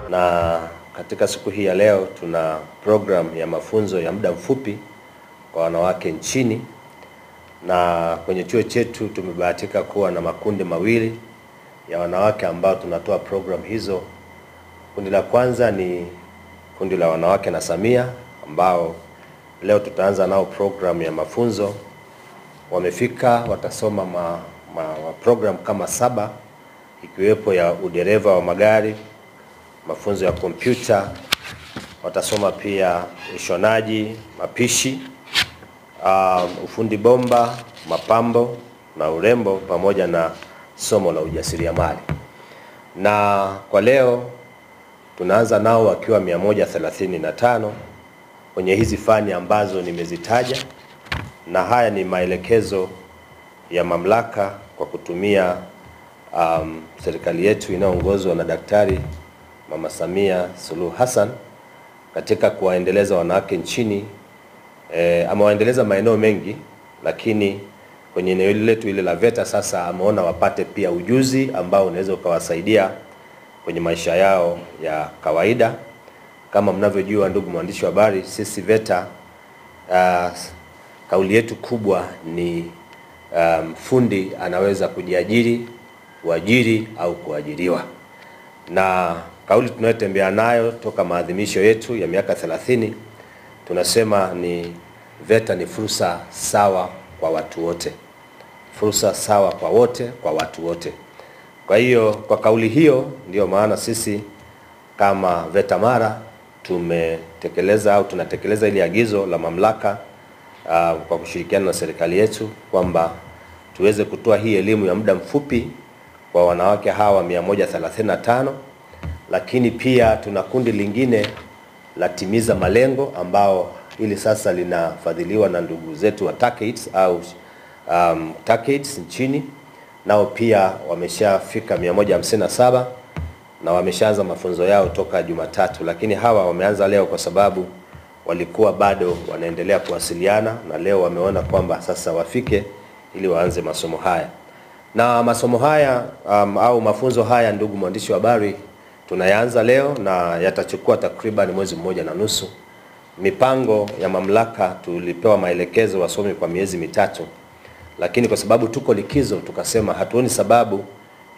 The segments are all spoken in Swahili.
Na katika siku hii ya leo tuna program ya mafunzo ya muda mfupi kwa wanawake nchini, na kwenye chuo chetu tumebahatika kuwa na makundi mawili ya wanawake ambao tunatoa program hizo. Kundi la kwanza ni kundi la wanawake na Samia ambao leo tutaanza nao program ya mafunzo. Wamefika, watasoma program kama 7 ikiwepo ya udereva wa magari, mafunzo ya kompyuta, watasoma pia ushonaji, mapishi, ufundi bomba, mapambo na urembo, pamoja na somo la ujasiriamali. Na kwa leo tunaanza nao wakiwa 135 kwenye hizi fani ambazo nimezitaja, na haya ni maelekezo ya mamlaka kwa kutumia serikali yetu inayoongozwa na Daktari Mama Samia Suluhu Hassan katika kuwaendeleza wanawake nchini. Amewaendeleza maeneo mengi, lakini kwenye eneo letu ile la VETA sasa ameona wapate pia ujuzi ambao unaweza ukawasaidia kwenye maisha yao ya kawaida. Kama mnavyojua ndugu mwandishi wa habari, sisi VETA kauli yetu kubwa ni fundi anaweza kujiajiri, kuajiri au kuajiriwa. Na kauli tunayotembea nayo toka maadhimisho yetu ya miaka 30 tunasema ni VETA ni fursa sawa kwa watu wote. Fursa sawa kwa wote, kwa watu wote. Kwa hiyo kwa kauli hiyo ndio maana sisi kama VETA Mara tumetekeleza au tunatekeleza ile agizo la mamlaka kwa kushirikiana na serikali yetu kwamba tuweze kutoa hii elimu ya muda mfupi kwa wanawake hawa 135, lakini pia tuna kundi lingine la Timiza Malengo ambao hili sasa linafadhiliwa na ndugu zetu wa TACAIDS au TACAIDS nchini. Nao pia wameshafika 157 na wameshaanza mafunzo yao toka Jumatatu, lakini hawa wameanza leo kwa sababu walikuwa bado wanaendelea kuwasiliana, na leo wameona kwamba sasa wafike ili waanze masomo haya. Na masomo haya au mafunzo haya, ndugu mwandishi wa habari, tunayaanza leo na yatachukua takriban mwezi 1.5. Mipango ya mamlaka tulipewa maelekezo wasome kwa miezi 3, lakini kwa sababu tuko likizo tukasema hatuoni sababu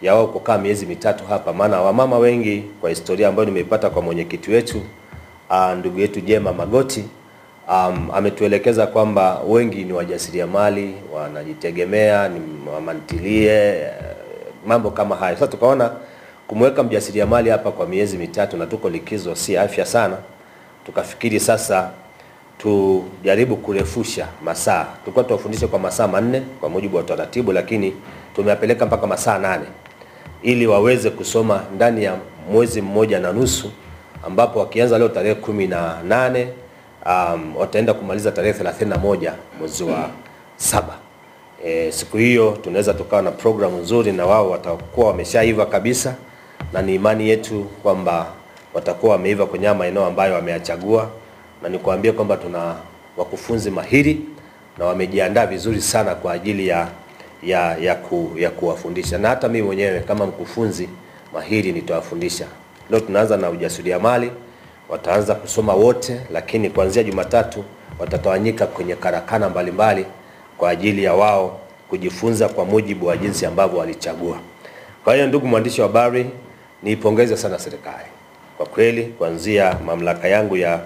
ya wao kukaa miezi 3 hapa, maana wamama wengi kwa historia ambayo nimeipata kwa mwenyekiti wetu ndugu yetu Jema Magoti ametuelekeza kwamba wengi ni wajasiriamali, wanajitegemea, ni mamantilie, mambo kama hayo. Sasa tukaona kumweka mjasiriamali hapa kwa miezi 3 na tuko likizo si afya sana. Tukafikiri sasa tujaribu kurefusha masaa. Tulikuwa tuwafundishe kwa masaa 4 kwa mujibu wa taratibu, lakini tumeyapeleka mpaka masaa 8 ili waweze kusoma ndani ya mwezi 1.5, ambapo wakianza leo tarehe 18 wataenda kumaliza tarehe 31 mwezi wa 7. Siku hiyo tunaweza tukawa na program nzuri, na wao watakuwa wameshaiva kabisa, na ni imani yetu kwamba watakuwa wameiva kwenye maeneo ambayo wameyachagua. Na nikuambia kwamba tuna wakufunzi mahiri na wamejiandaa vizuri sana kwa ajili ya kuwafundisha, na hata mimi mwenyewe kama mkufunzi mahiri nitawafundisha. Leo tunaanza na ujasiriamali, wataanza kusoma wote, lakini kuanzia Jumatatu watatawanyika kwenye karakana mbalimbali kwa ajili ya wao kujifunza kwa mujibu wa jinsi ambavyo walichagua. Kwa hiyo ndugu mwandishi wa habari, niipongeze sana serikali. Kwa kweli kuanzia mamlaka yangu ya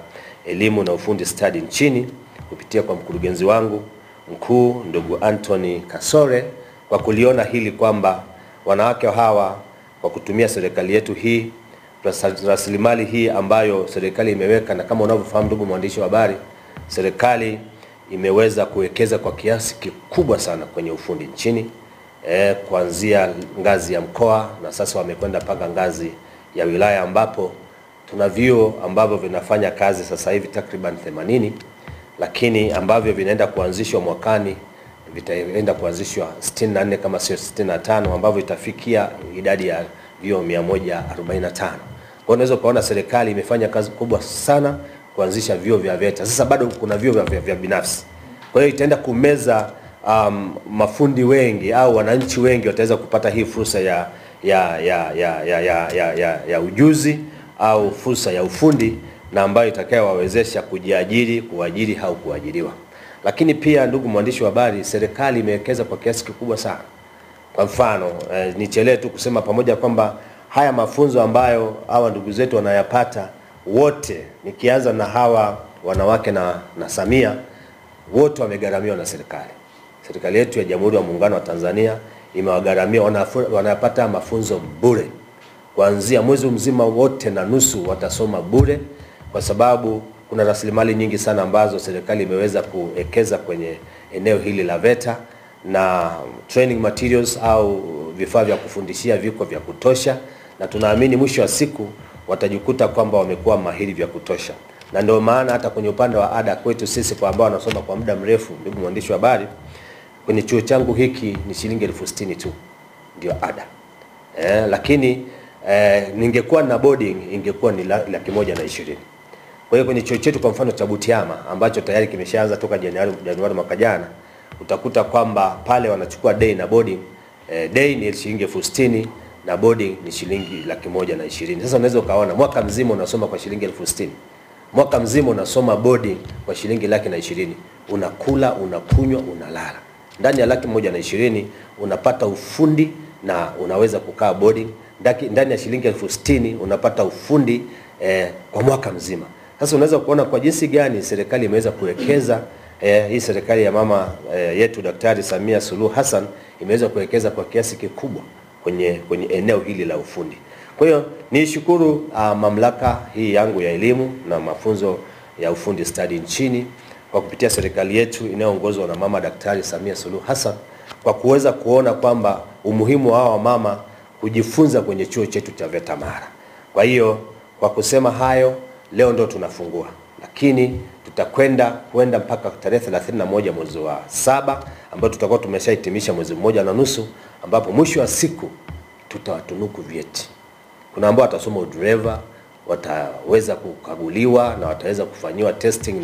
elimu na ufundi stadi nchini kupitia kwa mkurugenzi wangu mkuu ndugu Anthony Kasore, kwa kuliona hili kwamba wanawake hawa kwa kutumia serikali yetu hii, rasilimali hii ambayo serikali imeweka, na kama unavyofahamu ndugu mwandishi wa habari, serikali imeweza kuwekeza kwa kiasi kikubwa sana kwenye ufundi nchini, kuanzia ngazi ya mkoa, na sasa wamekwenda mpaka ngazi ya wilaya, ambapo tuna vyuo ambavyo vinafanya kazi sasa hivi takriban 80, lakini ambavyo vinaenda kuanzishwa mwakani vitaenda kuanzishwa 64 kama sio 65, ambavyo itafikia idadi ya vyuo 145. Kwa unaweza kuona serikali imefanya kazi kubwa sana kuanzisha vyuo vya VETA. Sasa bado kuna vyuo vya binafsi. Kwa hiyo itaenda kumeza mafundi wengi au wananchi wengi wataweza kupata hii fursa ya ujuzi au fursa ya ufundi na ambayo itakayowawezesha kujiajiri, kuajiri au kuajiriwa. Lakini pia ndugu mwandishi wa habari, serikali imewekeza kwa kiasi kikubwa sana. Kwa mfano, nichelee tu kusema pamoja kwamba haya mafunzo ambayo hawa ndugu zetu wanayapata wote, nikianza na hawa wanawake na Samia, wote wamegharamiwa na serikali. Serikali yetu ya Jamhuri ya Muungano wa Tanzania imewagharamia, wanapata mafunzo bure. Kuanzia mwezi mzima wote na nusu watasoma bure, kwa sababu kuna rasilimali nyingi sana ambazo serikali imeweza kuwekeza kwenye eneo hili la VETA, na training materials au vifaa vya kufundishia viko vya kutosha, na tunaamini mwisho wa siku watajikuta kwamba wamekuwa mahiri vya kutosha. Na ndio maana hata kwenye upande wa ada kwetu sisi kwa ambao wanasoma kwa muda mrefu, ndugu mwandishi wa habari, kwenye chuo changu hiki ni shilingi 60,000 tu ndio ada. Lakini ningekuwa na boarding ingekuwa ni 120,000. Kwa hiyo kwenye chuo chetu kwa mfano cha Butiama ambacho tayari kimeshaanza toka Januari mwaka jana, utakuta kwamba pale wanachukua day na boarding. Day ni shilingi 60,000 na boarding ni shilingi 120,000. Sasa unaweza ukaona mwaka mzima unasoma kwa shilingi 60,000. Mwaka mzima unasoma boarding kwa shilingi 120,000. Unakula, unakunywa, unalala. Ndani ya 120,000 unapata ufundi na unaweza kukaa boarding. Ndani ya shilingi 60,000 unapata ufundi kwa mwaka mzima. Sasa unaweza kuona kwa jinsi gani serikali imeweza kuwekeza. Hii serikali ya mama yetu Daktari Samia Suluhu Hassan imeweza kuwekeza kwa kiasi kikubwa kwenye eneo hili la ufundi. Kwa hiyo nishukuru mamlaka hii yangu ya elimu na mafunzo ya ufundi stadi nchini kwa kupitia serikali yetu inayoongozwa na mama Daktari Samia Suluhu Hassan kwa kuweza kuona kwamba umuhimu wa hawa mama kujifunza kwenye chuo chetu cha VETA Mara. Kwa hiyo kwa kusema hayo, leo ndo tunafungua, lakini tutakwenda mpaka tarehe 31 mwezi wa 7 ambapo tutakuwa tumeshahitimisha mwezi mmoja na nusu, ambapo mwisho wa siku tutawatunuku vyeti. Kuna ambao watasoma udereva, wataweza kukaguliwa na wataweza kufanyiwa testing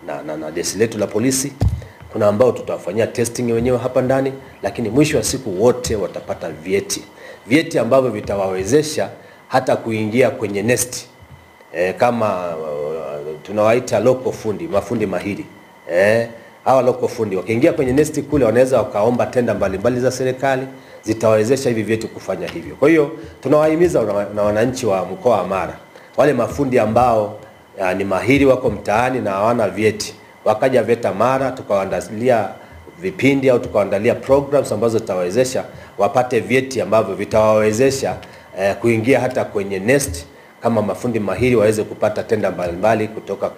na jeshi letu la polisi. Kuna ambao tutawafanyia testing wenyewe hapa ndani, lakini mwisho wa siku wote watapata vyeti ambavyo vitawawezesha hata kuingia kwenye nesti. Kama tunawaita local fundi, mafundi mahiri. Hawa local fundi wakiingia kwenye nesti kule wanaweza wakaomba tenda mbalimbali za serikali, zitawawezesha hivi vyeti kufanya hivyo. Kwa hiyo tunawahimiza na wananchi wa mkoa wa Mara, wale mafundi ambao ni mahiri wako mtaani na hawana vyeti, wakaja VETA Mara, tukawaandalia vipindi au tukawaandalia programs ambazo zitawawezesha wapate vyeti ambavyo vitawawezesha kuingia hata kwenye nest kama mafundi mahiri, waweze kupata tenda mbalimbali kutoka.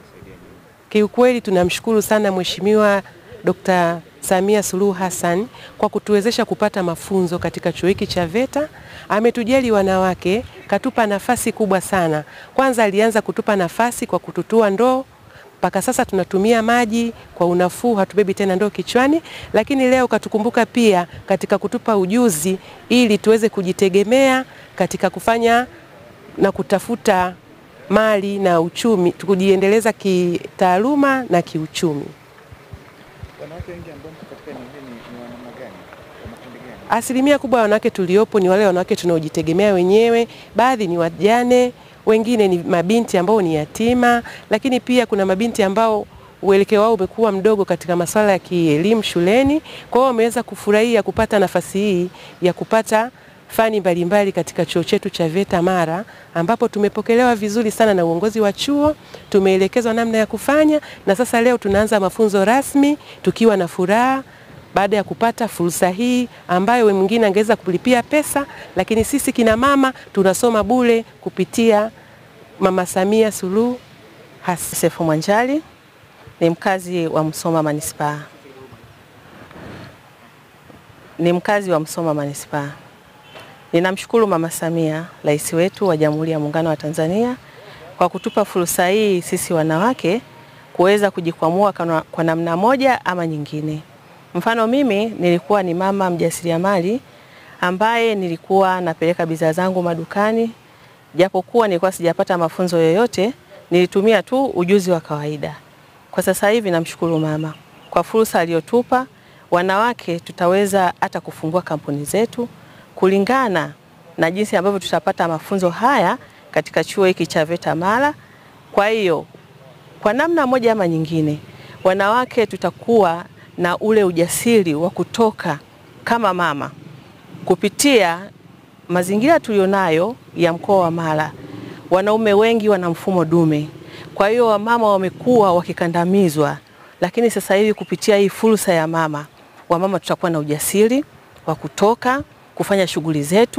Kiukweli tunamshukuru sana Mheshimiwa Dr. Samia Suluhu Hassan kwa kutuwezesha kupata mafunzo katika chuo hiki cha VETA. Ametujali wanawake, katupa nafasi kubwa sana. Kwanza alianza kutupa nafasi kwa kututua ndoo, mpaka sasa tunatumia maji kwa unafuu, hatubebi tena ndoo kichwani. Lakini leo katukumbuka pia katika kutupa ujuzi ili tuweze kujitegemea katika kufanya na kutafuta mali na uchumi, kujiendeleza kitaaluma na kiuchumi. Wanawake wengi ambao katika eneo hili ni wanawake gani? Wanakundi gani? Asilimia kubwa ya wanawake tuliopo ni wale wanawake tunaojitegemea wenyewe, baadhi ni wajane, wengine ni mabinti ambao ni yatima, lakini pia kuna mabinti ambao uelekeo wao umekuwa mdogo katika masuala ya kielimu shuleni. Kwa hiyo wameweza kufurahia kupata nafasi hii ya kupata fani mbalimbali katika chuo chetu cha VETA Mara, ambapo tumepokelewa vizuri sana na uongozi wa chuo, tumeelekezwa namna ya kufanya, na sasa leo tunaanza mafunzo rasmi tukiwa na furaha baada ya kupata fursa hii ambayo mwingine angeweza kulipia pesa, lakini sisi kina mama tunasoma bure kupitia Mama Samia Suluhu Hassan. Sefu Mwanjali ni mkazi wa Musoma Manispaa. Ninamshukuru Mama Samia, Rais wetu wa Jamhuri ya Muungano wa Tanzania, kwa kutupa fursa hii sisi wanawake kuweza kujikwamua kwa namna moja ama nyingine. Mfano, mimi nilikuwa ni mama mjasiriamali ambaye nilikuwa napeleka bidhaa zangu madukani, japokuwa nilikuwa sijapata mafunzo yoyote, nilitumia tu ujuzi wa kawaida. Kwa sasa hivi namshukuru mama kwa fursa aliyotupa. Wanawake tutaweza hata kufungua kampuni zetu kulingana na jinsi ambavyo tutapata mafunzo haya katika chuo hiki cha VETA Mara. Kwa hiyo kwa namna moja ama nyingine, wanawake tutakuwa na ule ujasiri wa kutoka kama mama kupitia mazingira tulionayo ya mkoa wa Mara. Wanaume wengi wana mfumo dume, kwa hiyo wamama wamekuwa wakikandamizwa, lakini sasa hivi kupitia hii fursa ya mama, wamama tutakuwa na ujasiri wa kutoka kufanya shughuli zetu.